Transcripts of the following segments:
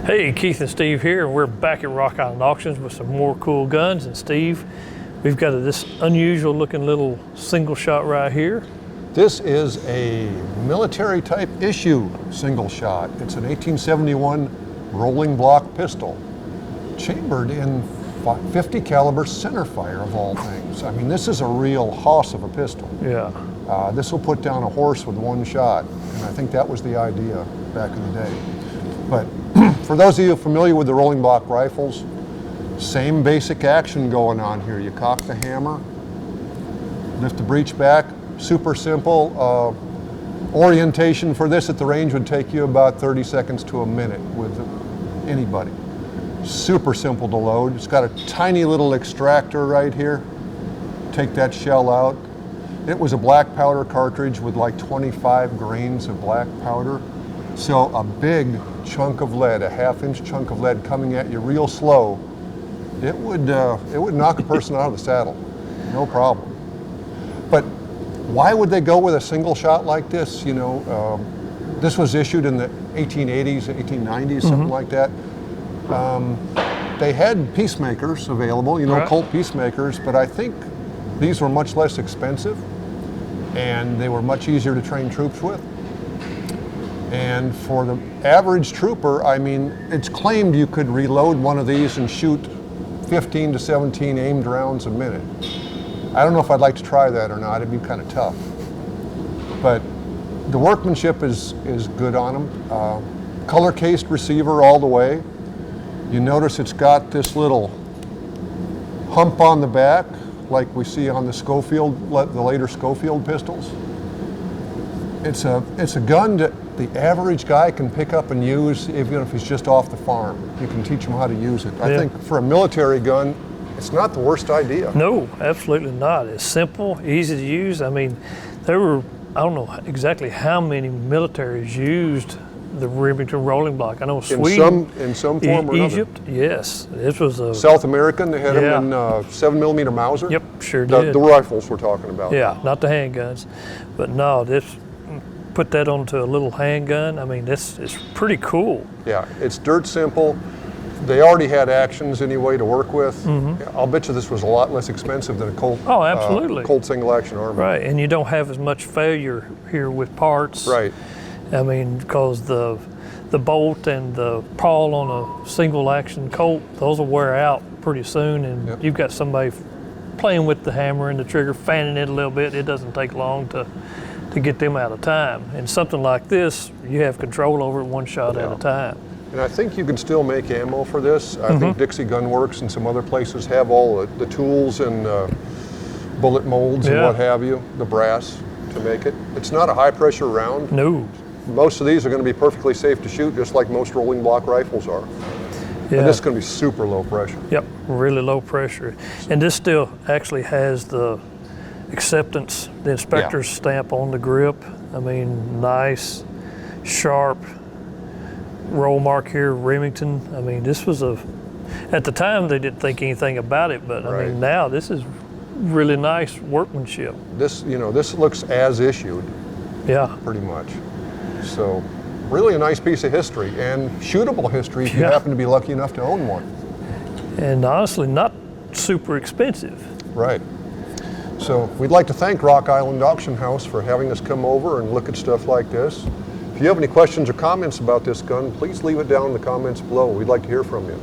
Hey, Keith and Steve here, and we're back at Rock Island Auctions with some more cool guns. And Steve, we've got this unusual looking little single shot right here. This is a military type issue single shot. It's an 1871 rolling block pistol, chambered in 50 caliber Centerfire of all things. I mean, this is a real hoss of a pistol. Yeah. This will put down a horse with one shot, and I think that was the idea back in the day. But for those of you familiar with the rolling block rifles, same basic action going on here. You cock the hammer, lift the breech back, super simple. Orientation for this at the range would take you about 30 seconds to a minute with anybody. Super simple to load. It's got a tiny little extractor right here. Take that shell out. It was a black powder cartridge with like 25 grains of black powder. So a big chunk of lead, a half-inch chunk of lead coming at you real slow, it would knock a person out of the saddle, no problem. But why would they go with a single shot like this? You know, this was issued in the 1880s, 1890s, something like that. They had peacemakers available, you know, right. Colt peacemakers, but I think these were much less expensive and they were much easier to train troops with. And for the average trooper, I mean, it's claimed you could reload one of these and shoot 15 to 17 aimed rounds a minute. I don't know if I'd like to try that or not. It'd be kind of tough. But the workmanship is good on them. Color-cased receiver all the way. You notice it's got this little hump on the back, like we see on the Schofield, the later Schofield pistols. It's a gun that the average guy can pick up and use even if he's just off the farm. You can teach him how to use it. I think for a military gun, it's not the worst idea. No, absolutely not. It's simple, easy to use. I mean, there were, I don't know exactly how many militaries used the Remington rolling block. I know Sweden, in some form or Egypt, another. yes. This was a South American, they had them in 7mm Mauser. Yep, sure did. The rifles we're talking about. Yeah, not the handguns. But no, this, put that onto a little handgun. I mean, this is pretty cool. Yeah, it's dirt simple. They already had actions anyway to work with. I'll bet you this was a lot less expensive than a Colt. Oh, absolutely. Colt single action arm. Right, and you don't have as much failure here with parts. Right. I mean, because the bolt and the pawl on a single action Colt, those will wear out pretty soon, and you've got somebody playing with the hammer and the trigger, fanning it a little bit. It doesn't take long to get them out of time. And something like this, you have control over it one shot at a time. And I think you can still make ammo for this. I think Dixie Gun Works and some other places have all the tools and bullet molds and what have you, the brass to make it. It's not a high pressure round. No. Most of these are going to be perfectly safe to shoot, just like most rolling block rifles are. Yeah. And this is going to be super low pressure. Yep, really low pressure. And this still actually has the acceptance, the inspector's stamp on the grip. I mean, nice, sharp roll mark here, Remington. I mean, this was at the time they didn't think anything about it, but I mean, now this is really nice workmanship. This, you know, this looks as issued. Yeah. Pretty much. So, really a nice piece of history, and shootable history if you happen to be lucky enough to own one. And honestly, not super expensive. Right. So we'd like to thank Rock Island Auction House for having us come over and look at stuff like this. If you have any questions or comments about this gun, please leave it down in the comments below. We'd like to hear from you.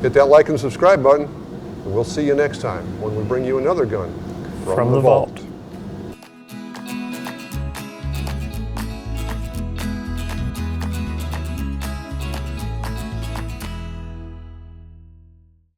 Hit that like and subscribe button, and we'll see you next time when we bring you another gun from the vault.